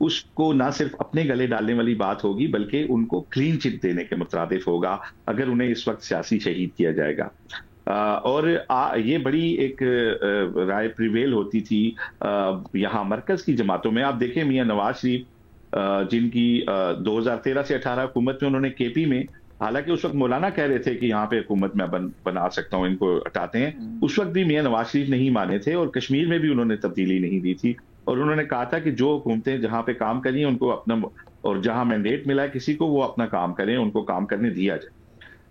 اس کو نہ صرف اپنے گلے ڈالنے والی بات ہوگی بلکہ ان کو کلین چٹ دینے کے مترادف ہوگا اگر انہیں اس وقت سیاسی شہید کیا جائے گا. اور یہ بڑی ایک رائے پریویل ہوتی تھی یہاں مرکز کی جماعتوں میں. آپ دیکھیں میاں نواز شریف جن کی 2013 سے 18 حکومت میں انہوں نے کے پی میں، حالانکہ اس وقت مولانا کہہ رہے تھے کہ یہاں پہ حکومت میں بنا سکتا ہوں، ان کو ہٹاتے ہیں، اس وقت بھی میاں نواز شریف نہیں مانے تھے اور کشمیر میں بھی انہوں نے تبدیلی نہیں دی تھی. اور انہوں نے کہا تھا کہ جو حکومتیں جہاں پہ کام کری ہیں ان کو اپنا، اور جہاں مینڈیٹ ملا ہے کسی کو وہ اپنا کام کریں، ان کو کام کرنے دیا جائے.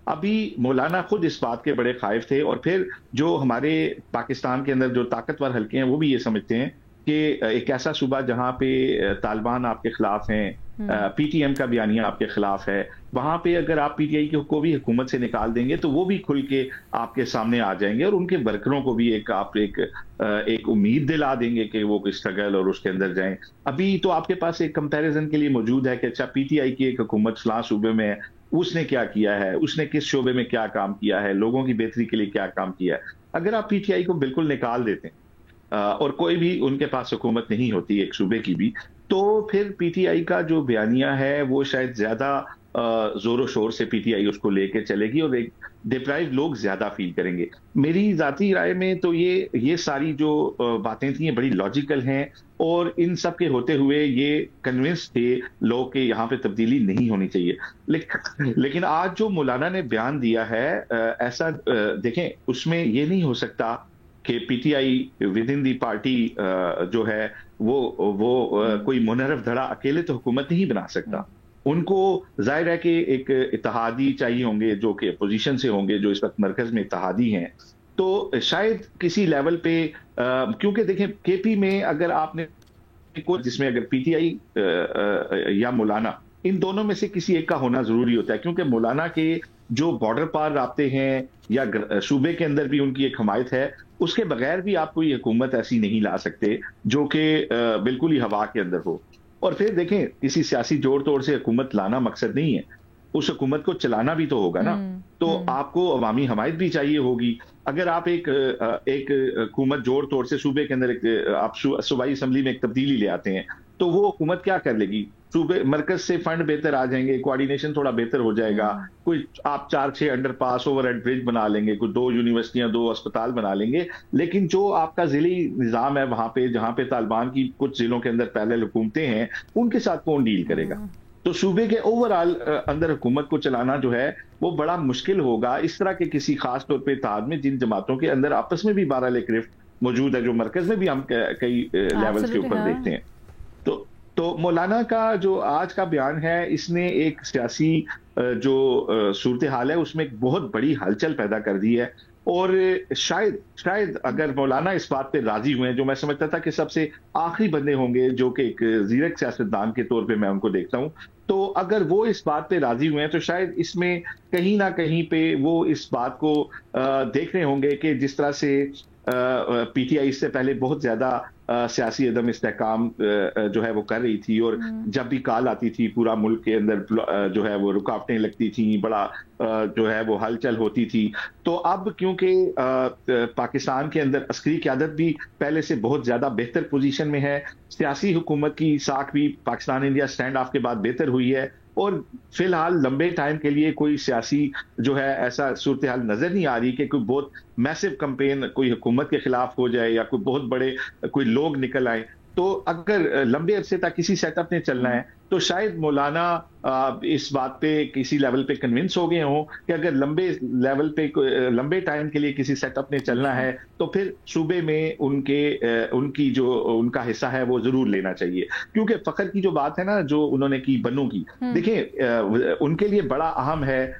ابھی مولانا خود اس بات کے بڑے خائف تھے، اور پھر جو ہمارے پاکستان کے اندر جو طاقتور حلقے ہیں وہ بھی یہ سمجھتے ہیں کہ ایک ایسا صوبہ جہاں پہ طالبان آپ کے خلاف ہیں، پی ٹی ایم کا بیانیہ آپ کے خلاف ہے، وہاں پہ اگر آپ پی ٹی آئی کو بھی حکومت سے نکال دیں گے تو وہ بھی کھل کے آپ کے سامنے آ جائیں گے، اور ان کے ورکروں کو بھی آپ ایک امید دلا دیں گے کہ وہ اسٹرگل اور اس کے اندر جائیں. ابھی تو آپ کے پاس ایک کمپیریزن کے لیے موجود ہے کہ اچھا پی ٹی آئی کی ایک حکومت فلاں صوبے میں ہے، اس نے کیا کیا ہے، اس نے کس شعبے میں کیا کام کیا ہے، لوگوں کی بہتری کے لیے کیا کام کیا ہے. اگر آپ پی ٹی آئی کو بالکل نکال دیتے ہیں اور کوئی بھی ان کے پاس حکومت نہیں ہوتی ایک صوبے کی بھی، تو پھر پی ٹی آئی کا جو بیانیہ ہے وہ شاید زیادہ زور و شور سے پی ٹی آئی اس کو لے کے چلے گی اور ایک ڈپرائیو لوگ زیادہ فیل کریں گے. میری ذاتی رائے میں تو یہ ساری جو باتیں تھیں بڑی لاجیکل ہیں، اور ان سب کے ہوتے ہوئے یہ کنونس تھے لوگ کہ یہاں پہ تبدیلی نہیں ہونی چاہیے. لیکن آج جو مولانا نے بیان دیا ہے ایسا دیکھیں، اس میں یہ نہیں ہو سکتا کہ P T I with in the party جو ہے وہ کوئی منحرف دھڑا اکیلے تو حکومت نہیں بنا سکتا. ان کو ظاہر ہے کہ ایک اتحادی چاہیے ہوں گے جو کہ اپوزیشن سے ہوں گے، جو اس وقت مرکز میں اتحادی ہیں. تو شاید کسی لیول پہ کیونکہ دیکھیں کے پی میں اگر آپ نے جس میں اگر پی ٹی آئی یا مولانا، ان دونوں میں سے کسی ایک کا ہونا ضروری ہوتا ہے، کیونکہ مولانا کے جو بارڈر پار رابطے ہیں یا صوبے کے اندر بھی ان کی ایک حمایت ہے، اس کے بغیر بھی آپ کوئی حکومت ایسی نہیں لا سکتے جو کہ بالکل ہی ہوا کے اندر ہو. اور پھر دیکھیں کسی سیاسی جوڑ توڑ سے حکومت لانا مقصد نہیں ہے، اس حکومت کو چلانا بھی تو ہوگا نا. تو آپ کو عوامی حمایت بھی چاہیے ہوگی. اگر آپ ایک حکومت جوڑ توڑ سے صوبے کے اندر آپ صوبائی اسمبلی میں ایک تبدیلی لے آتے ہیں تو وہ حکومت کیا کر لے گی؟ صوبے مرکز سے فنڈ بہتر آ جائیں گے، کوآرڈینیشن تھوڑا بہتر ہو جائے گا، کوئی آپ 4-6 انڈر پاس اوور ہیڈ برج بنا لیں گے، کوئی 2 یونیورسٹیاں 2 اسپتال بنا لیں گے. لیکن جو آپ کا ضلعی نظام ہے وہاں پہ، جہاں پہ طالبان کی کچھ ضلعوں کے اندر پیرالل حکومتیں ہیں، ان کے ساتھ کون ڈیل کرے گا؟ تو صوبے کے اوور آل اندر حکومت کو چلانا جو ہے وہ بڑا مشکل ہوگا اس طرح کے کسی خاص طور پہ اتحاد میں جن جماعتوں کے اندر آپس میں بھی بہرحال ایک رفت موجود ہے، جو مرکز میں بھی ہم کئی لیولز کے اوپر دیکھتے ہیں. تو مولانا کا جو آج کا بیان ہے، اس نے ایک سیاسی جو صورتحال ہے اس میں ایک بہت بڑی ہلچل پیدا کر دی ہے. اور شاید اگر مولانا اس بات پہ راضی ہوئے ہیں، جو میں سمجھتا تھا کہ سب سے آخری بندے ہوں گے جو کہ ایک زیرک سیاستدان کے طور پہ میں ان کو دیکھتا ہوں، تو اگر وہ اس بات پہ راضی ہوئے ہیں تو شاید اس میں کہیں نہ کہیں پہ وہ اس بات کو دیکھ رہے ہوں گے کہ جس طرح سے پی ٹی آئی اس سے پہلے بہت زیادہ سیاسی عدم استحکام جو ہے وہ کر رہی تھی، اور جب بھی کال آتی تھی پورا ملک کے اندر جو ہے وہ رکاوٹیں لگتی تھیں، بڑا جو ہے وہ ہلچل ہوتی تھی. تو اب کیونکہ پاکستان کے اندر عسکری قیادت بھی پہلے سے بہت زیادہ بہتر پوزیشن میں ہے، سیاسی حکومت کی ساکھ بھی پاکستان انڈیا سٹینڈ آف کے بعد بہتر ہوئی ہے، اور فی الحال لمبے ٹائم کے لیے کوئی سیاسی جو ہے ایسا صورتحال نظر نہیں آ رہی کہ کوئی بہت میسو کمپین کوئی حکومت کے خلاف ہو جائے یا کوئی بہت بڑے کوئی لوگ نکل آئیں. تو اگر لمبے عرصے تک کسی سیٹ اپ نے چلنا ہے تو شاید مولانا اس بات پہ کسی لیول پہ کنونس ہو گئے ہوں کہ اگر لمبے لیول پہ لمبے ٹائم کے لیے کسی سیٹ اپ نے چلنا ہے تو پھر صوبے میں ان کی جو ان کا حصہ ہے وہ ضرور لینا چاہیے. کیونکہ فخر کی جو بات ہے نا جو انہوں نے کی بنو کی، دیکھیں ان کے لیے بڑا اہم ہے،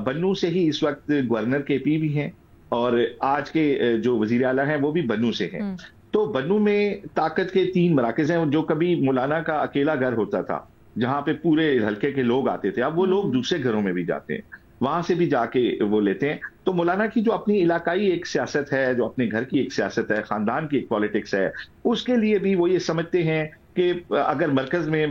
بنو سے ہی اس وقت گورنر کے پی بھی ہیں اور آج کے جو وزیر اعلیٰ ہیں وہ بھی بنو سے ہیں. تو بنو میں طاقت کے 3 مراکز ہیں، جو کبھی مولانا کا اکیلا گھر ہوتا تھا جہاں پہ پورے حلقے کے لوگ آتے تھے، اب وہ لوگ دوسرے گھروں میں بھی جاتے ہیں، وہاں سے بھی جا کے وہ لیتے ہیں. تو مولانا کی جو اپنی علاقائی ایک سیاست ہے، جو اپنے گھر کی ایک سیاست ہے، خاندان کی ایک پالیٹکس ہے، اس کے لیے بھی وہ یہ سمجھتے ہیں کہ اگر مرکز میں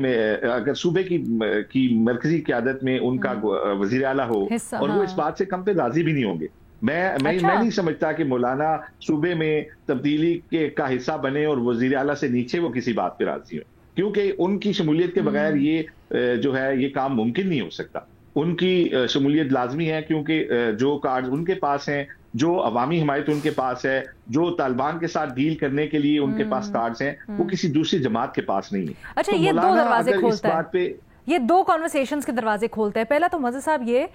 اگر صوبے کی مرکزی قیادت میں ان کا وزیر اعلیٰ ہو اور وہ اس بات سے کم پہ راضی بھی نہیں ہوں گے. میں نہیں سمجھتا کہ مولانا صوبے میں تبدیلی کا حصہ بنے اور وزیر اعلیٰ سے نیچے وہ کسی بات پہ راضی ہو، کیونکہ ان کی شمولیت کے بغیر یہ جو ہے یہ کام ممکن نہیں ہو سکتا. ان کی شمولیت لازمی ہے کیونکہ جو کارڈز ان کے پاس ہیں, جو عوامی حمایت ان کے پاس ہے, جو طالبان کے ساتھ ڈیل کرنے کے لیے ان کے پاس کارڈز ہیں, وہ کسی دوسری جماعت کے پاس نہیں ہے. اچھا, یہ دو دروازے کھولتا ہے, یہ دو کانورسیشنز کے دروازے کھولتا ہے. پہلا تو مظہر صاحب یہ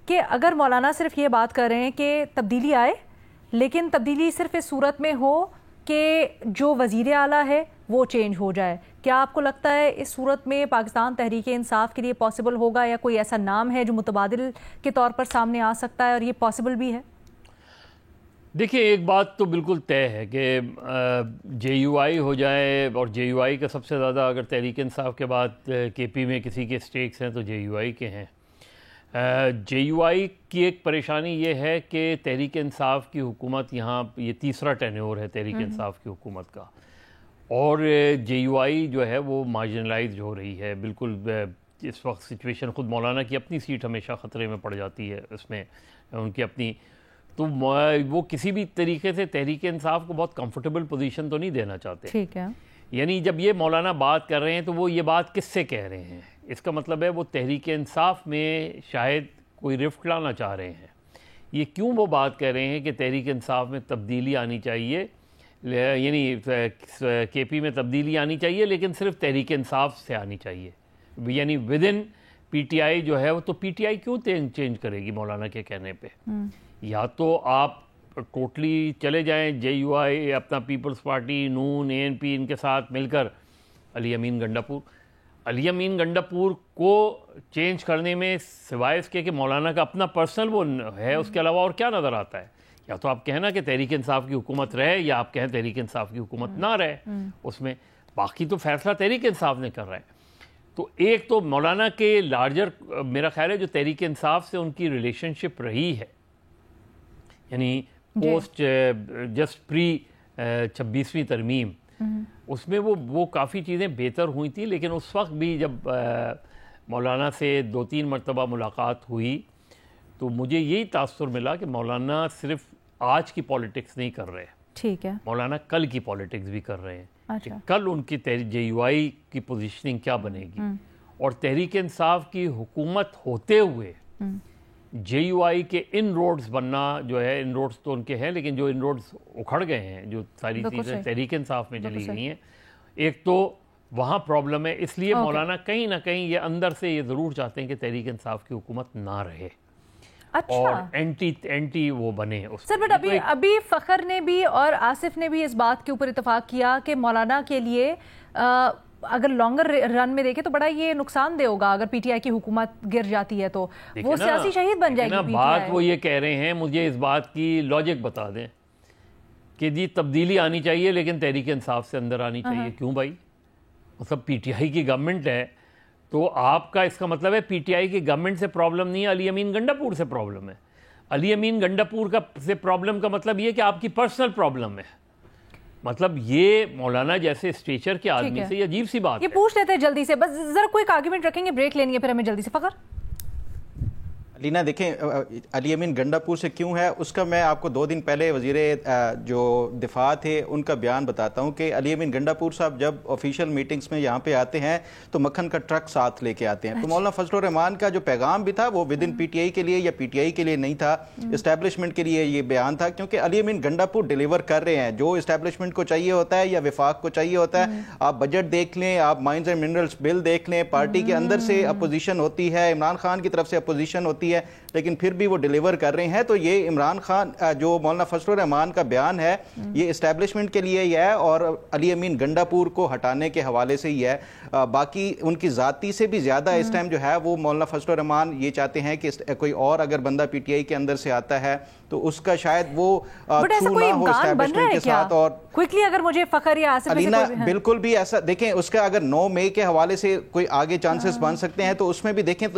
کہ اگر مولانا صرف یہ بات کر رہے ہیں کہ تبدیلی آئے, لیکن تبدیلی صرف اس صورت میں ہو کہ جو وزیر اعلیٰ ہے وہ چینج ہو جائے, کیا آپ کو لگتا ہے اس صورت میں پاکستان تحریک انصاف کے لیے پاسبل ہوگا, یا کوئی ایسا نام ہے جو متبادل کے طور پر سامنے آ سکتا ہے اور یہ پاسبل بھی ہے؟ دیکھیے, ایک بات تو بالکل طے ہے کہ جے یو آئی ہو جائے, اور جے یو آئی کا سب سے زیادہ اگر تحریک انصاف کے بعد کے پی میں کسی کے اسٹیکس ہیں تو جے یو آئی کے ہیں. جے یو آئی کی ایک پریشانی یہ ہے کہ تحریک انصاف کی حکومت یہاں یہ تیسرا ٹینیور ہے تحریک انصاف کی حکومت کا, اور جے یو آئی جو ہے وہ مارجنلائز ہو رہی ہے بالکل. اس وقت سچویشن خود مولانا کی اپنی سیٹ ہمیشہ خطرے میں پڑ جاتی ہے, اس میں ان کی اپنی, تو وہ کسی بھی طریقے سے تحریک انصاف کو بہت کمفرٹیبل پوزیشن تو نہیں دینا چاہتے. ٹھیک ہے, یعنی جب یہ مولانا بات کر رہے ہیں تو وہ یہ بات کس سے کہہ رہے ہیں؟ اس کا مطلب ہے وہ تحریک انصاف میں شاید کوئی رفٹ لانا چاہ رہے ہیں. یہ کیوں وہ بات کہہ رہے ہیں کہ تحریک انصاف میں تبدیلی آنی چاہیے, یعنی کے پی میں تبدیلی آنی چاہیے لیکن صرف تحریک انصاف سے آنی چاہیے, یعنی with in P T I جو ہے وہ, تو پی ٹی آئی کیوں چینج کرے گی مولانا کے کہنے پہ؟ یا تو آپ ٹوٹلی چلے جائیں جے یو آئی, اپنا پیپلز پارٹی, نون, اے این پی, ان کے ساتھ مل کر علی امین گنڈاپور کو چینج کرنے میں سوائے اس کے کہ مولانا کا اپنا پرسنل وہ ہے, اس کے علاوہ اور کیا نظر آتا ہے؟ یا تو آپ کہنا کہ تحریک انصاف کی حکومت رہے, یا آپ کہیں تحریک انصاف کی حکومت نہ رہے. اس میں باقی تو فیصلہ تحریک انصاف نے کر رہا ہے. تو ایک تو مولانا کے لارجر میرا خیال ہے جو تحریک انصاف سے ان کی ریلیشن شپ رہی ہے, یعنی پوسٹ جسٹ پری 26ویں ترمیم, اس میں وہ کافی چیزیں بہتر ہوئی تھیں. لیکن اس وقت بھی جب مولانا سے 2-3 مرتبہ ملاقات ہوئی تو مجھے یہی تاثر ملا کہ مولانا صرف آج کی پالیٹکس نہیں کر رہے, ٹھیک ہے, مولانا کل کی پالیٹکس بھی کر رہے ہیں. اچھا, کل ان کی جے یو آئی کی پوزیشننگ کیا بنے گی, اور تحریک انصاف کی حکومت ہوتے ہوئے جے یو آئی کے ان روڈز بننا جو ہے, ان روڈز تو ان کے ہیں لیکن جو ان روڈز اکھڑ گئے ہیں, جو ساری چیزیں تحریک انصاف میں چلی گئی ہیں, ایک تو وہاں پرابلم ہے. اس لیے مولانا کہیں نہ کہیں یہ اندر سے یہ ضرور چاہتے ہیں کہ تحریک انصاف کی حکومت نہ رہے اور اینٹی وہ بنے. سر بٹ ابھی فخر نے بھی اور آصف نے بھی اس بات کے اوپر اتفاق کیا کہ مولانا کے لیے اگر لانگر رن میں دیکھیں تو بڑا یہ نقصان دہ ہوگا اگر پی ٹی آئی کی حکومت گر جاتی ہے, تو وہ سیاسی شہید بن جائے گی. بات وہ یہ کہہ رہے ہیں, مجھے اس بات کی لاجک بتا دیں کہ جی تبدیلی آنی چاہیے لیکن تحریک انصاف سے اندر آنی چاہیے. کیوں بھائی؟ مطلب پی ٹی آئی کی گورنمنٹ ہے تو آپ کا اس کا مطلب ہے پی ٹی آئی کی گورنمنٹ سے پرابلم نہیں ہے, علی امین گنڈاپور سے پرابلم ہے. علی امین گنڈاپور کا سے پرابلم کا مطلب یہ کہ آپ کی پرسنل پرابلم ہے. مطلب یہ مولانا جیسے اسٹیچر کے آدمی سے یہ عجیب سی بات ہے. یہ پوچھ لیتے ہیں جلدی سے, بس ذرا کوئی آرگیومنٹ رکھیں گے, بریک لیں گے, پھر ہمیں جلدی سے. فخر لینا دیکھیں علی امین گنڈاپور سے کیوں ہے, اس کا میں آپ کو 2 دن پہلے وزیر جو دفاع تھے ان کا بیان بتاتا ہوں کہ علی امین گنڈاپور صاحب جب آفیشیل میٹنگز میں یہاں پہ آتے ہیں تو مکھن کا ٹرک ساتھ لے کے آتے ہیں. تو مولانا فضل الرحمان کا جو پیغام بھی تھا وہ with in P T I کے لیے یا پی ٹی آئی کے لیے نہیں تھا, اسٹیبلشمنٹ کے لیے یہ بیان تھا, کیونکہ علی امین گنڈاپور ڈیلیور کر رہے ہیں جو اسٹیبلشمنٹ کو چاہیے ہوتا ہے یا وفاق کو چاہیے ہوتا ہے. آپ بجٹ دیکھ لیں, آپ مائنز اینڈ منرلز بل دیکھ لیں, پارٹی کے اندر سے اپوزیشن ہوتی ہے, عمران خان کی طرف سے اپوزیشن ہوتی ہے, لیکن پھر بھی وہ ڈیلیور کر رہے ہیں. تو یہ عمران خان جو مولانا فضل الرحمان کا بیان ہے یہ اسٹیبلشمنٹ کے لیے ہی ہے اور علی امین گنڈاپور کو ہٹانے کے حوالے سے ہی ہے. باقی ان کی ذاتی سے بھی زیادہ اس ٹائم جو ہے وہ مولانا فضل الرحمان یہ چاہتے ہیں کہ کوئی اور اگر بندہ پی ٹی آئی کے اندر سے آتا ہے تو اس کا شاید وہ تھرو نہ ہو اسٹیبلشمنٹ کے ساتھ. اور کوئکلی اگر مجھے فخر یا آصف علینا بالکل بھی ایسا دیکھیں, اس کا اگر 9 مئی کے حوالے سے کوئی آگے چانسز بن سکتے ہیں تو اس میں بھی دیکھیں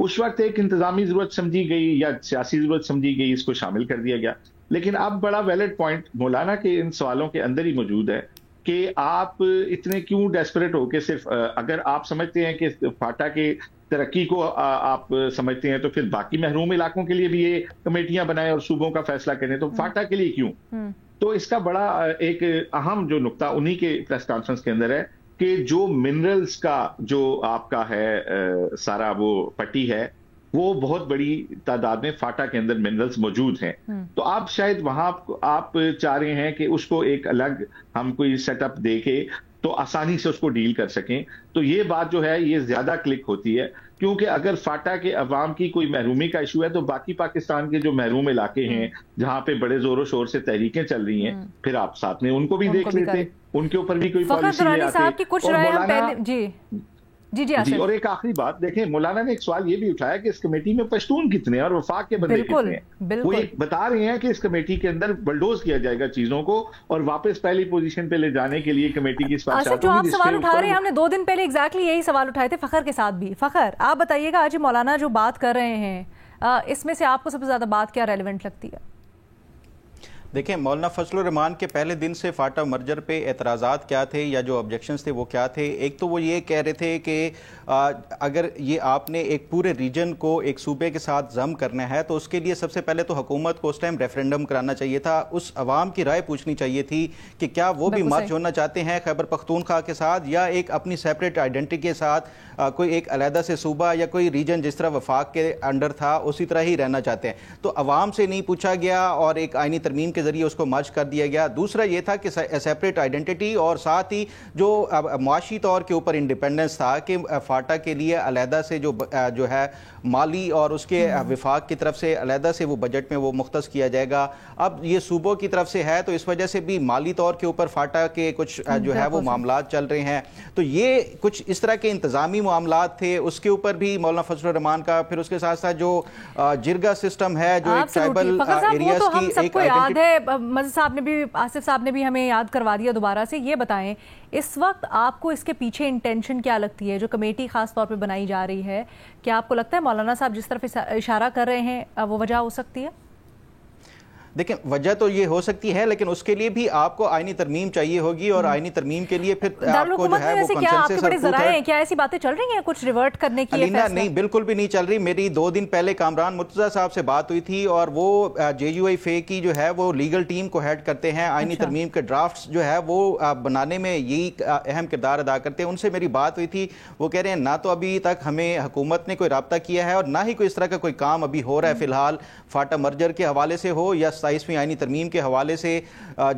اس وقت ایک انتظامی ضرورت سمجھی گئی یا سیاسی ضرورت سمجھی گئی، اس کو شامل کر دیا گیا. لیکن اب بڑا ویلڈ پوائنٹ مولانا کے ان سوالوں کے اندر ہی موجود ہے کہ آپ اتنے کیوں ڈیسپریٹ ہو کے صرف اگر آپ سمجھتے ہیں کہ فاٹا کے ترقی کو آپ سمجھتے ہیں تو پھر باقی محروم علاقوں کے لیے بھی یہ کمیٹیاں بنائیں اور صوبوں کا فیصلہ کریں، تو فاٹا کے لیے کیوں؟ تو اس کا بڑا ایک اہم جو نقطہ انہی کے پریس کانفرنس کے اندر ہے کہ جو منرلز کا جو آپ کا ہے سارا وہ پٹی ہے، وہ بہت بڑی تعداد میں فاٹا کے اندر منرلز موجود ہیں. تو آپ شاید وہاں آپ چاہ رہے ہیں کہ اس کو ایک الگ ہم کوئی سیٹ اپ دے کے تو آسانی سے اس کو ڈیل کر سکیں. تو یہ بات جو ہے یہ زیادہ کلک ہوتی ہے، کیونکہ اگر فاٹا کے عوام کی کوئی محرومی کا ایشو ہے تو باقی پاکستان کے جو محروم علاقے ہیں جہاں پہ بڑے زور و شور سے تحریکیں چل رہی ہیں، پھر آپ ساتھ میں ان کو بھی دیکھ لیتے، ان کے اوپر بھی کوئی پالیسی لے آتے. اور ایک آخری بات دیکھیں، مولانا نے ایک سوال یہ بھی اٹھایا کہ اس کمیٹی میں پشتون کتنے ہیں اور وفاق کے بندے کتنے ہیں. وہ ایک بتا رہے ہیں کہ اس کمیٹی کے اندر بلڈوز کیا جائے گا چیزوں کو اور واپس پہلی پوزیشن پہ لے جانے کے لیے کمیٹی کی سفارشات. جو آپ سوال اٹھا رہے ہیں، ہم نے 2 دن پہلے ایگزیکٹلی یہی سوال اٹھائے تھے فخر کے ساتھ بھی. فخر، آپ بتائیے گا آج مولانا جو بات کر رہے ہیں اس میں سے آپ کو سب سے زیادہ بات کیا ریلیونٹ لگتی ہے؟ دیکھیں، مولانا فضل الرحمان کے پہلے دن سے فاٹا مرجر پہ اعتراضات کیا تھے یا جو آبجیکشنز تھے وہ کیا تھے؟ ایک تو وہ یہ کہہ رہے تھے کہ اگر یہ آپ نے ایک پورے ریجن کو ایک صوبے کے ساتھ ضم کرنا ہے تو اس کے لیے سب سے پہلے تو حکومت کو اس ٹائم ریفرینڈم کرانا چاہیے تھا، اس عوام کی رائے پوچھنی چاہیے تھی کہ کیا وہ بھی مرج ہونا چاہتے ہیں خیبر پختونخوا کے ساتھ یا ایک اپنی سیپریٹ آئیڈینٹی کے ساتھ کوئی ایک علیحدہ سے صوبہ یا کوئی ریجن جس طرح وفاق کے انڈر تھا اسی طرح ہی رہنا چاہتے ہیں. تو عوام سے نہیں پوچھا گیا اور ایک آئینی ترمیم کے ذریعے اس کو مرج کر دیا گیا. دوسرا یہ تھا کہ سیپریٹ آئیڈینٹی اور ساتھ ہی جو معاشی طور کے اوپر انڈیپینڈنس تھا کہ فاٹا کے لیے علیحدہ سے جو ہے مالی اور اس کے وفاق کی طرف سے علیحدہ سے وہ بجٹ میں وہ مختص کیا جائے گا. اب یہ صوبوں کی طرف سے ہے تو اس وجہ سے بھی مالی طور کے اوپر فاٹا کے کچھ جو ہے وہ معاملات چل رہے ہیں. تو یہ کچھ اس طرح کے انتظامی معاملات تھے، اس کے اوپر بھی مولانا فضل الرحمان کا. پھر اس کے ساتھ ساتھ جو جرگا سسٹم ہے جو ایک ٹرائبل ایریاز کی ایک سب کو یاد ہے، مزید صاحب نے بھی آصف صاحب نے بھی ہمیں یاد کروا دیا دوبارہ سے. یہ بتائیں اس وقت آپ کو اس کے پیچھے انٹینشن کیا لگتی ہے جو کمیٹی خاص طور پہ بنائی جا رہی ہے؟ کیا آپ کو لگتا ہے مولانا صاحب جس طرف اشارہ کر رہے ہیں وہ وجہ ہو سکتی ہے؟ دیکھیں، وجہ تو یہ ہو سکتی ہے لیکن اس کے لیے بھی آپ کو آئینی ترمیم چاہیے ہوگی اور آئینی ترمیم کے لیے پھر آپ کو جو ہے وہ کنسنسس اور ذرائع ہیں. کیا ایسی باتیں چل رہی ہیں کچھ ریورٹ کرنے کی؟ نہیں، بالکل بھی نہیں چل رہی. میری 2 دن پہلے کامران مرتضیٰ صاحب سے بات ہوئی تھی اور وہ جے یو آئی فے کی جو ہے وہ لیگل ٹیم کو ہیڈ کرتے ہیں. آئینی ترمیم کے ڈرافٹس جو ہے وہ بنانے میں یہی اہم کردار ادا کرتے ہیں. ان سے میری بات ہوئی تھی، وہ کہہ رہے ہیں نہ تو ابھی تک ہمیں حکومت نے کوئی رابطہ کیا ہے اور نہ ہی کوئی اس طرح کا کوئی کام ابھی ہو رہا ہے فی الحال فاٹا مرجر کے حوالے سے ہو یا 27ویں آئینی ترمیم کے حوالے سے.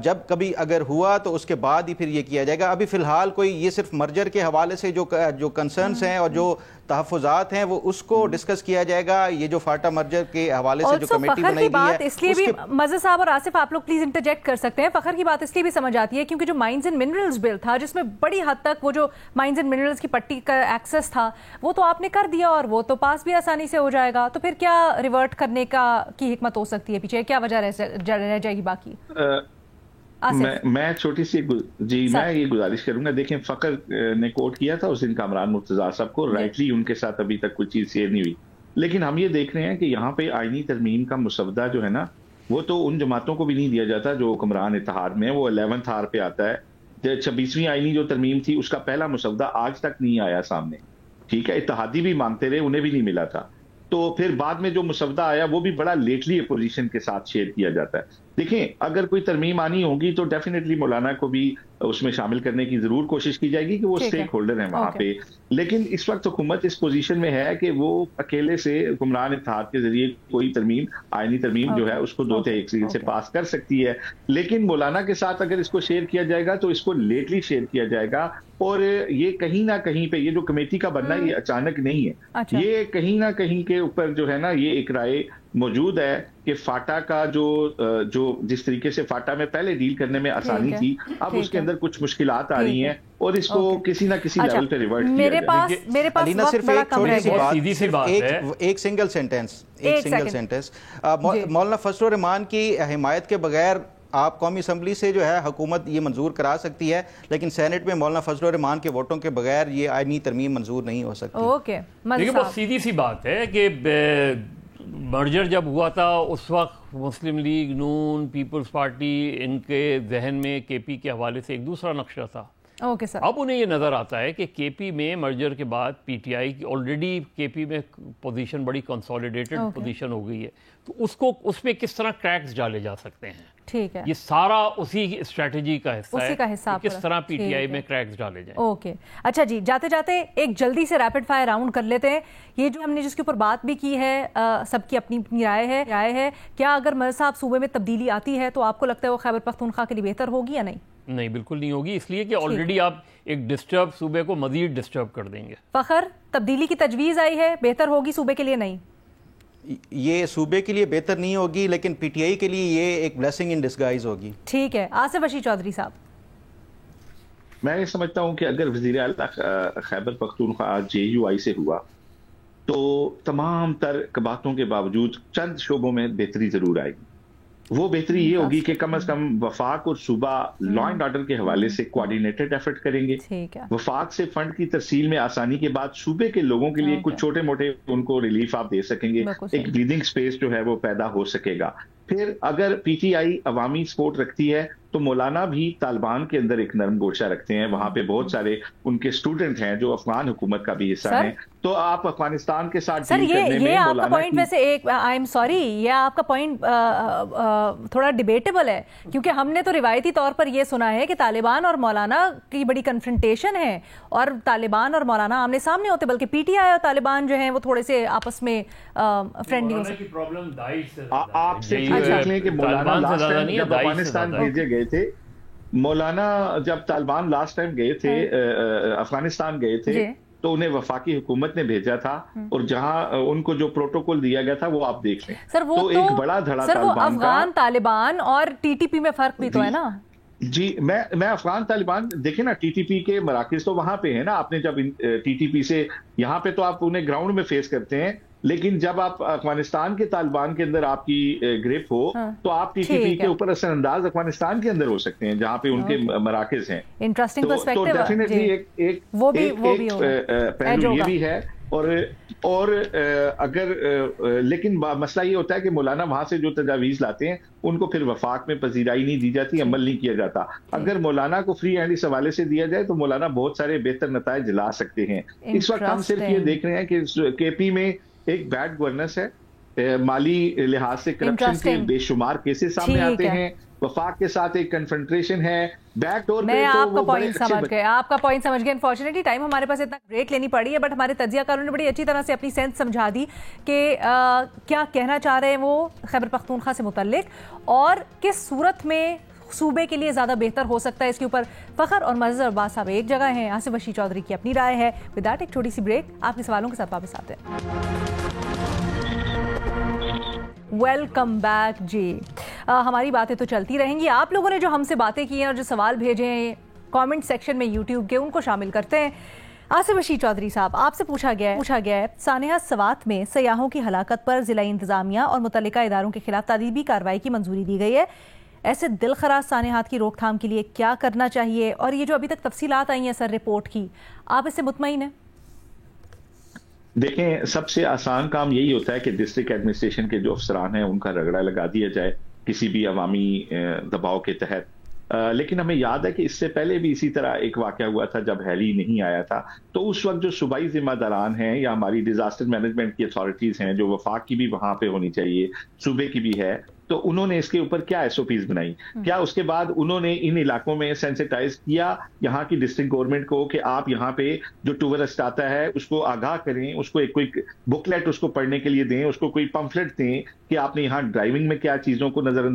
جب کبھی اگر ہوا تو اس کے بعد ہی پھر یہ کیا جائے گا. ابھی فی الحال کوئی یہ صرف مرجر کے حوالے سے جو کنسرنز ہیں اور جو تحفظات ہیں وہ اس کو ڈسکس کیا جائے گا. یہ جو فاٹا مرجر کے حوالے سے جو کمیٹی بنائی گئی ہے اس لیے بھی مزید صاحب اور آصف آپ لوگ پلیز انٹرجیکٹ کر سکتے ہیں. فخر کی بات اس لیے بھی سمجھ آتی ہے کیونکہ جو مائنز اینڈ منرلز بل تھا جس میں بڑی حد تک وہ جو مائنز اینڈ منرلز کی پٹی کا ایکسس تھا وہ تو آپ نے کر دیا اور وہ تو پاس بھی آسانی سے ہو جائے گا. تو پھر کیا ریورٹ کرنے کی حکمت ہو سکتی ہے پیچھے؟ کیا وجہ رہ جائے گی باقی؟ میں چھوٹی سی میں یہ گزارش کروں گا. دیکھیں، فخر نے کوٹ کیا تھا اس دن کامران مرتضیٰ صاحب کو، رائٹلی ان کے ساتھ ابھی تک کوئی چیز شیئر نہیں ہوئی. لیکن ہم یہ دیکھ رہے ہیں کہ یہاں پہ آئینی ترمیم کا مسودہ جو ہے نا وہ تو ان جماعتوں کو بھی نہیں دیا جاتا جو حکمران اتحاد میں، وہ 11th آر پہ آتا ہے. 26ویں آئینی جو ترمیم تھی اس کا پہلا مسودہ آج تک نہیں آیا سامنے. ٹھیک ہے، اتحادی بھی مانگتے رہے، انہیں بھی نہیں ملا تھا. تو پھر بعد میں جو مسودہ آیا وہ بھی بڑا لیٹلی اپوزیشن کے ساتھ شیئر کیا جاتا ہے. دیکھیں، اگر کوئی ترمیم آنی ہوگی تو ڈیفینیٹلی مولانا کو بھی اس میں شامل کرنے کی ضرور کوشش کی جائے گی کہ وہ اسٹیک ہولڈر ہیں وہاں پہ. لیکن اس وقت حکومت اس پوزیشن میں ہے کہ وہ اکیلے سے حکمران اتحاد کے ذریعے کوئی ترمیم، آئینی ترمیم جو ہے اس کو 2/3 سے پاس کر سکتی ہے. لیکن مولانا کے ساتھ اگر اس کو شیئر کیا جائے گا تو اس کو لیٹلی شیئر کیا جائے گا اور یہ کہیں نہ کہیں پہ یہ جو کمیٹی کا بننا یہ اچانک نہیں ہے. یہ کہیں نہ کہیں کے اوپر جو ہے نا یہ ایک رائے موجود ہے کہ فاٹا کا جو جس طریقے سے فاٹا میں پہلے ڈیل کرنے میں آسانی تھی اب اس کے اندر کچھ مشکلات آ رہی ہیں اور اس کو کسی نہ کسی لیول پہ ریورٹ کیا جائے. میرے پاس صرف ایک چھوٹی سی بات، ایک سنگل سینٹنس. مولانا فضل الرحمان کی حمایت کے بغیر آپ قومی اسمبلی سے جو ہے حکومت یہ منظور کرا سکتی ہے، لیکن سینٹ میں مولانا فضل الرحمان کے ووٹوں کے بغیر یہ آئینی ترمیم منظور نہیں ہو سکتی۔ اوکے، دیکھیں بہت سیدھی سی بات ہے کہ مرجر جب ہوا تھا اس وقت مسلم لیگ، نون، پیپلز پارٹی، ان کے ذہن میں کے پی کے حوالے سے ایک دوسرا نقشہ تھا۔ اوکے سر، اب انہیں یہ نظر آتا ہے کہ کے پی میں مرجر کے بعد پی ٹی آئی کی آلریڈی کے پی میں پوزیشن بڑی کنسولیڈیٹڈ پوزیشن ہو گئی ہے، تو اس میں کس طرح کریکس ڈالے جا سکتے ہیں، ٹھیک ہے، یہ سارا اسی اسٹریٹجی کا حصہ ہے کہ کس طرح پی ٹی آئی میں کریکس ڈالے جائیں۔ اوکے، اچھا جی، جاتے جاتے ایک جلدی سے ریپڈ فائر راؤنڈ کر لیتے ہیں۔ یہ جو ہم نے جس کے اوپر بات بھی کی ہے، سب کی اپنی اپنی رائے ہے، کیا اگر مرزا صاحب صوبے میں تبدیلی آتی ہے تو آپ کو لگتا ہے وہ خیبر پختونخوا کے لیے بہتر ہوگی یا نہیں؟ نہیں، بالکل نہیں ہوگی، اس لیے کہ آلریڈی آپ ایک ڈسٹرب صوبے کو مزید ڈسٹرب کر دیں گے۔ فخر، تبدیلی کی تجویز آئی ہے، بہتر ہوگی صوبے کے لیے؟ نہیں، یہ صوبے کے لیے بہتر نہیں ہوگی، لیکن پی ٹی آئی کے لیے یہ ایک بلیسنگ ان ڈسگائز ہوگی۔ ٹھیک ہے، آصف وشی چودھری صاحب۔ میں یہ سمجھتا ہوں کہ اگر وزیر اعلیٰ خیبر پختونخوا جے یو آئی سے ہوا تو تمام تر باتوں کے باوجود چند شعبوں میں بہتری ضرور آئے گی۔ وہ بہتری یہ ہوگی کہ کم از کم وفاق اور صوبہ لا اینڈ آرڈر کے حوالے سے کوآرڈینیٹڈ ایفرٹ کریں گے۔ وفاق سے فنڈ کی ترسیل میں آسانی کے بعد صوبے کے لوگوں کے لیے کچھ چھوٹے موٹے ان کو ریلیف آپ دے سکیں گے، ایک بریدنگ سپیس جو ہے وہ پیدا ہو سکے گا۔ پھر اگر پی ٹی آئی عوامی سپورٹ رکھتی ہے تو مولانا بھی طالبان کے اندر ایک نرم گوشہ رکھتے ہیں، وہاں پہ بہت سارے ان کے اسٹوڈنٹ ہیں جو افغان حکومت کا بھی حصہ ہیں، تو آپ افغانستان کے ساتھ ڈیل کرنے میں آپ کا پوائنٹ ویسے ایک آئی ایم سوری، یہ آپ کا پوائنٹ تھوڑا ڈیبیٹیبل ہے، کیونکہ ہم نے تو روایتی طور پر یہ سنا ہے کہ طالبان اور مولانا کی بڑی کنفرنٹیشن ہے اور طالبان اور مولانا آمنے سامنے ہوتے، بلکہ پی ٹی آئی اور طالبان جو ہیں وہ تھوڑے سے آپس میں فرینڈلی ہو سکتے۔ آپ سے دیکھ لیں کہ مولانا لاسٹ ٹائم جب افغانستان بھیجے گئے تھے، مولانا جب طالبان لاسٹ ٹائم گئے تھے افغانستان گئے تھے تو انہیں وفاقی حکومت نے بھیجا تھا، اور جہاں ان کو جو پروٹوکول دیا گیا تھا وہ آپ دیکھ لیں، تو ایک بڑا دھڑا طالبان کا۔ افغان طالبان اور ٹی ٹی پی میں فرق بھی تو ہے نا؟ جی، میں افغان طالبان دیکھیں نا، ٹی ٹی پی کے مراکز تو وہاں پہ ہیں نا، آپ نے جب ٹی ٹی پی سے یہاں پہ تو آپ انہیں گراؤنڈ میں فیس کرتے ہیں، لیکن جب آپ افغانستان کے طالبان کے اندر آپ کی گرپ ہو تو آپ ٹی ٹی پی کے اوپر اثر انداز افغانستان کے اندر ہو سکتے ہیں جہاں پہ ان کے مراکز ہیں۔ انٹرسٹنگ تو ڈیفینیٹلی ایک پہلو یہ بھی ہے، اور اگر لیکن مسئلہ یہ ہوتا ہے کہ مولانا وہاں سے جو تجاویز لاتے ہیں ان کو پھر وفاق میں پذیرائی نہیں دی جاتی، عمل نہیں کیا جاتا۔ اگر مولانا کو فری ہینڈ اس حوالے سے دیا جائے تو مولانا بہت سارے بہتر نتائج لا سکتے ہیں۔ اس وقت ہم صرف یہ دیکھ رہے ہیں کہ کے پی میں ایک بیڈ گورننس ہے، مالی لحاظ سے کرپشن کے بے شمار کیسز سامنے آتے ہیں، وفاق کے ساتھ ایک کنفرنٹریشن ہے، بیک ڈور پہ۔ میں آپ کا پوائنٹ سمجھ گئے، انفارچونیٹلی ٹائم ہمارے پاس اتنا بریک لینی پڑی ہے، بٹ ہمارے تجزیہ کاروں نے بڑی اچھی طرح سے اپنی سینس سمجھا دی کہ کیا کہنا چاہ رہے ہیں وہ خیبر پختونخوا سے متعلق، اور کس صورت میں صوبے کے لیے زیادہ بہتر ہو سکتا ہے۔ اس کے اوپر فخر اور مرزا عباس صاحب ایک جگہ ہیں، آصف وشی چودھری کی اپنی رائے ہے۔ ود دیٹ ایک چھوٹی سی بریک، آپ کے سوالوں کے ساتھ واپس آتے ہیں۔ ویلکم بیک جی، ہماری باتیں تو چلتی رہیں گی، آپ لوگوں نے جو ہم سے باتیں کی ہیں اور جو سوال بھیجے ہیں کامنٹ سیکشن میں یوٹیوب کے، ان کو شامل کرتے ہیں۔ آصف وشی چودھری صاحب، آپ سے پوچھا گیا ہے سانحہ سوات میں سیاحوں کی ہلاکت پر ضلعی انتظامیہ اور متعلقہ اداروں کے خلاف تعدیبی کارروائی کی منظوری دی گئی ہے۔ ایسے دل خراش سانحات کی روک تھام کے لیے کیا کرنا چاہیے، اور یہ جو ابھی تک تفصیلات آئی ہیں سر رپورٹ کی، آپ اس سے مطمئن ہیں؟ دیکھیں، سب سے آسان کام یہی ہوتا ہے کہ ڈسٹرکٹ ایڈمنسٹریشن کے جو افسران ہیں ان کا رگڑا لگا دیا جائے کسی بھی عوامی دباؤ کے تحت۔ لیکن ہمیں یاد ہے کہ اس سے پہلے بھی اسی طرح ایک واقعہ ہوا تھا جب ہیلی نہیں آیا تھا، تو اس وقت جو صوبائی ذمہ داران ہیں یا ہماری ڈیزاسٹر مینجمنٹ کی اتھارٹیز ہیں، جو وفاق کی بھی وہاں پہ ہونی چاہیے، صوبے کی بھی ہے، تو انہوں نے اس کے اوپر کیا ایس او پیز بنائی؟ کیا اس کے بعد انہوں نے ان علاقوں میں سینسیٹائز کیا یہاں کی ڈسٹرکٹ گورنمنٹ کو کہ آپ یہاں پہ جو ٹورسٹ آتا ہے اس کو آگاہ کریں، اس کو ایک کوئی بکلیٹ اس کو پڑھنے کے لیے دیں، اس کو کوئی پمفلٹ دیں کہ آپ نے یہاں ڈرائیونگ میں کیا چیزوں کو نظر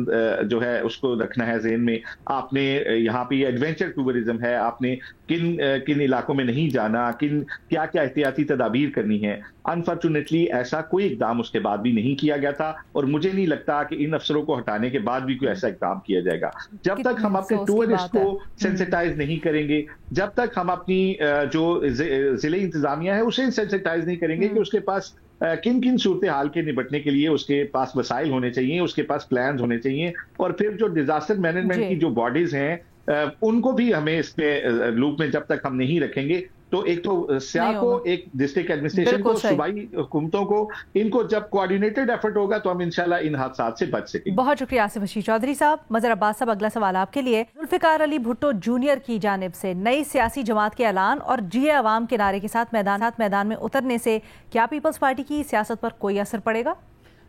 جو ہے اس کو رکھنا ہے ذہن میں، آپ نے یہاں پہ ایڈونچر ٹورزم ہے، آپ نے کن علاقوں میں نہیں جانا، کیا احتیاطی تدابیر کرنی ہے۔ انفارچونیٹلی ایسا کوئی اقدام اس کے بعد بھی نہیں کیا گیا تھا، اور مجھے نہیں لگتا کہ ان افسروں کو ہٹانے کے بعد بھی کوئی ایسا اقدام کیا جائے گا۔ جب تک ہم اپنے ٹورسٹ کو سینسیٹائز نہیں کریں گے، جب تک ہم اپنی جو ضلعی انتظامیہ ہے اسے سینسیٹائز نہیں کریں گے کہ اس کے پاس کن کن صورتحال کے نپٹنے کے لیے اس کے پاس وسائل ہونے چاہیے, اس کے پاس پلانز ہونے چاہیے, اور پھر جو ڈیزاسٹر مینجمنٹ کی جو باڈیز ہیں ان کو بھی ہمیں اس پہ لوپ میں جب تک ہم نہیں رکھیں گے تو ایک تو سیاہ کو, ایک ڈسٹرکٹ ایڈمنسٹریشن کو, صوبائی حکومتوں کو, ان کو جب کوآرڈینیٹڈ ایفرٹ ہوگا تو ہم انشاءاللہ ان حادثات سے بچ سکیں گے. بہت شکریہ آصف رشید چودھری صاحب. مظہر عباس صاحب, اگلا سوال آپ کے لیے. ذوالفقار علی بھٹو جونیئر کی جانب سے نئی سیاسی جماعت کے اعلان اور جیے عوام کے نعرے کے ساتھ میدان میں اترنے سے کیا پیپلز پارٹی کی سیاست پر کوئی اثر پڑے گا؟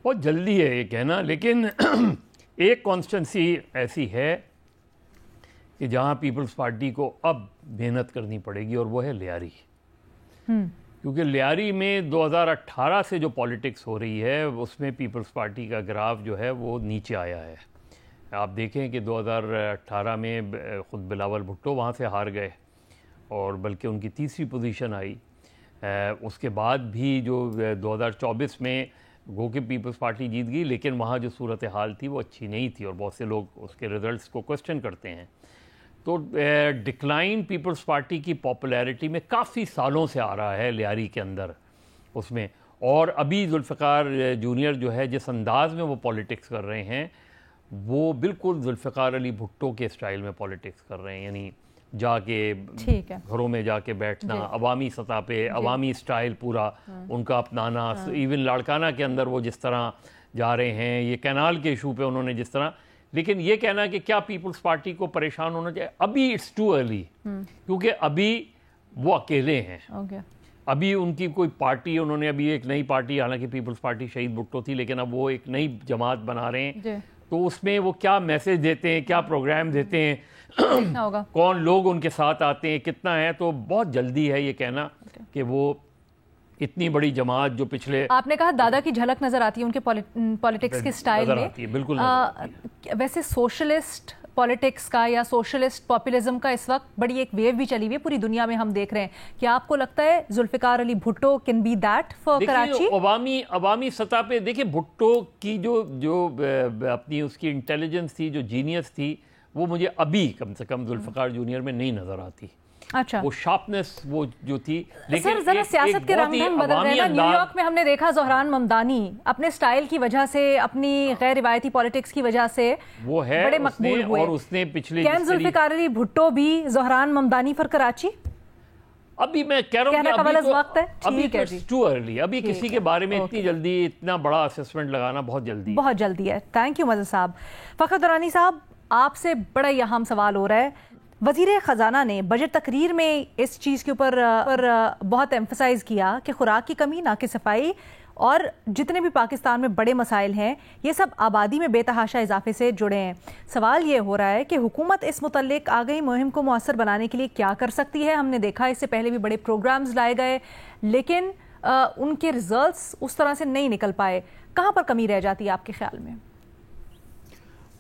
بہت جلدی ہے یہ کہنا, لیکن ایک کانسٹیٹنسی ایسی ہے کہ جہاں پیپلز پارٹی کو اب محنت کرنی پڑے گی, اور وہ ہے لیاری. کیونکہ لیاری میں 2018 سے جو پالیٹکس ہو رہی ہے اس میں پیپلز پارٹی کا گراف جو ہے وہ نیچے آیا ہے. آپ دیکھیں کہ 2018 میں خود بلاول بھٹو وہاں سے ہار گئے, اور بلکہ ان کی تیسری پوزیشن آئی. اس کے بعد بھی جو 2024 میں گو کہ پیپلز پارٹی جیت گئی, لیکن وہاں جو صورتحال تھی وہ اچھی نہیں تھی, اور بہت سے لوگ اس کے ریزلٹس کو کوسچن کرتے ہیں. تو ڈکلائن پیپلز پارٹی کی پاپولیرٹی میں کافی سالوں سے آ رہا ہے لیاری کے اندر اس میں. اور ابھی ذوالفقار جونیئر جو ہے جس انداز میں وہ پالیٹکس کر رہے ہیں وہ بالکل ذوالفقار علی بھٹو کے اسٹائل میں پالیٹکس کر رہے ہیں, یعنی جا کے گھروں میں جا کے بیٹھنا, عوامی سطح پہ عوامی اسٹائل پورا ان کا اپنانا. ایون لاڑکانہ کے اندر وہ جس طرح جا رہے ہیں, یہ کینال کے ایشو پہ انہوں نے جس طرح, لیکن یہ کہنا کہ کیا پیپلز پارٹی کو پریشان ہونا چاہیے, ابھی اٹس ٹو ارلی, کیونکہ ابھی وہ اکیلے ہیں. ابھی ان کی کوئی پارٹی, انہوں نے ابھی ایک نئی پارٹی, حالانکہ پیپلز پارٹی شہید بھٹو تھی, لیکن اب وہ ایک نئی جماعت بنا رہے ہیں, تو اس میں وہ کیا میسج دیتے ہیں, کیا پروگرام دیتے ہیں, کون لوگ ان کے ساتھ آتے ہیں, کتنا ہے. تو بہت جلدی ہے یہ کہنا کہ وہ اتنی بڑی جماعت جو پچھلے, آپ نے کہا دادا کی جھلک نظر آتی ہے ان کے پالیٹکس کے سٹائل میں, بالکل. ویسے سوشلسٹ پالیٹکس کا یا سوشلسٹ پاپولزم کا اس وقت بڑی ایک ویو بھی چلی ہوئی ہے پوری دنیا میں, ہم دیکھ رہے ہیں. کیا آپ کو لگتا ہے Zulfikar Ali Bhutto can be that for Karachi? عوامی سطح پہ دیکھیں بھٹو کی جو اپنی اس کی انٹیلیجنس تھی, جو جینیس تھی, وہ مجھے ابھی کم سے کم ذوالفقار جونیئر میں نہیں نظر آتی. اچھا, وہ شارپنس وہ جو تھی. لیکن ذرا سیاست کے رنگ ڈھنگ بدل گئے نا. نیو یارک میں ہم نے دیکھا زہران ممدانی اپنے سٹائل کی وجہ سے, اپنی غیر روایتی پالیٹکس کی وجہ سے وہ ہے بڑے مقبول ہوئے, اور اس نے پچھلے کین ذوالفقار علی بھٹو بھی زہران ممدانی فار کراچی؟ ابھی میں کہہ رہا ہوں کہ ابھی تو ٹو ارلی, ابھی کسی کے بارے میں اتنی جلدی اتنا بڑا اسسمنٹ لگانا بہت جلدی ہے. تھینک یو مظہر صاحب. فخر درانی صاحب, آپ سے بڑا یہ اہم سوال ہو رہا ہے. وزیر خزانہ نے بجٹ تقریر میں اس چیز کے اوپر بہت ایمفسائز کیا کہ خوراک کی کمی, ناقص صفائی اور جتنے بھی پاکستان میں بڑے مسائل ہیں یہ سب آبادی میں بے تحاشا اضافے سے جڑے ہیں. سوال یہ ہو رہا ہے کہ حکومت اس متعلق آگئی مہم کو مؤثر بنانے کے لیے کیا کر سکتی ہے؟ ہم نے دیکھا اس سے پہلے بھی بڑے پروگرامز لائے گئے لیکن ان کے ریزلٹس اس طرح سے نہیں نکل پائے. کہاں پر کمی رہ جاتی ہے آپ کے خیال میں؟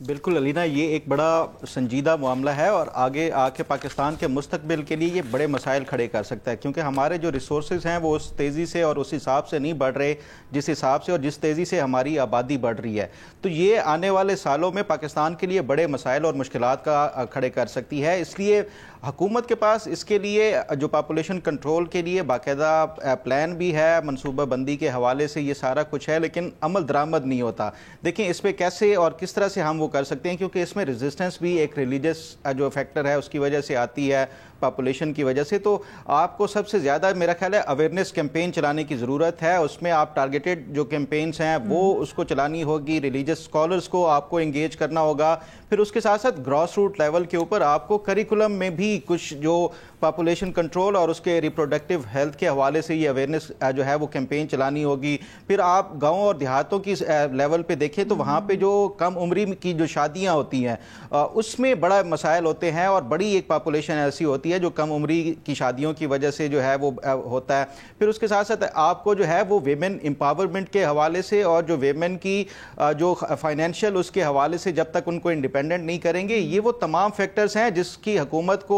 بالکل علینا, یہ ایک بڑا سنجیدہ معاملہ ہے اور آگے آ کے پاکستان کے مستقبل کے لیے یہ بڑے مسائل کھڑے کر سکتا ہے, کیونکہ ہمارے جو ریسورسز ہیں وہ اس تیزی سے اور اس حساب سے نہیں بڑھ رہے جس حساب سے اور جس تیزی سے ہماری آبادی بڑھ رہی ہے. تو یہ آنے والے سالوں میں پاکستان کے لیے بڑے مسائل اور مشکلات کا کھڑے کر سکتی ہے. اس لیے حکومت کے پاس اس کے لیے جو پاپولیشن کنٹرول کے لیے باقاعدہ پلان بھی ہے, منصوبہ بندی کے حوالے سے یہ سارا کچھ ہے, لیکن عمل درآمد نہیں ہوتا. دیکھیں اس پہ کیسے اور کس طرح سے ہم وہ کر سکتے ہیں, کیونکہ اس میں ریزسٹنس بھی ایک ریلیجس جو فیکٹر ہے اس کی وجہ سے آتی ہے, پاپولیشن کی وجہ سے. تو آپ کو سب سے زیادہ میرا خیال ہے اویئرنیس کیمپین چلانے کی ضرورت ہے. اس میں آپ ٹارگیٹڈ جو کیمپینز ہیں وہ اس کو چلانی ہوگی, ریلیجس اسکالرس کو آپ کو انگیج کرنا ہوگا. پھر اس کے ساتھ ساتھ گراس روٹ لیول کے اوپر آپ کو کریکولم میں بھی کچھ جو پاپولیشن کنٹرول اور اس کے ریپروڈکٹیو ہیلتھ کے حوالے سے یہ اویئرنیس جو ہے وہ کیمپین چلانی ہوگی. پھر آپ گاؤں اور دیہاتوں کی لیول پہ دیکھیں تو وہاں پہ جو کم عمری کی جو شادیاں ہوتی ہیں اس میں بڑا مسائل ہوتے ہیں, اور بڑی ایک پاپولیشن ایسی ہوتی ہے جو کم عمری کی شادیوں کی وجہ سے جو ہے وہ ہوتا ہے. پھر اس کے ساتھ ساتھ آپ کو جو ہے وہ ویمن امپاورمنٹ کے حوالے سے اور جو ویمن کی جو فائنینشیل اس کے حوالے سے جب تک ان کو انڈیپینڈنٹ نہیں کریں گے, یہ وہ تمام فیکٹرز ہیں جس کی حکومت کو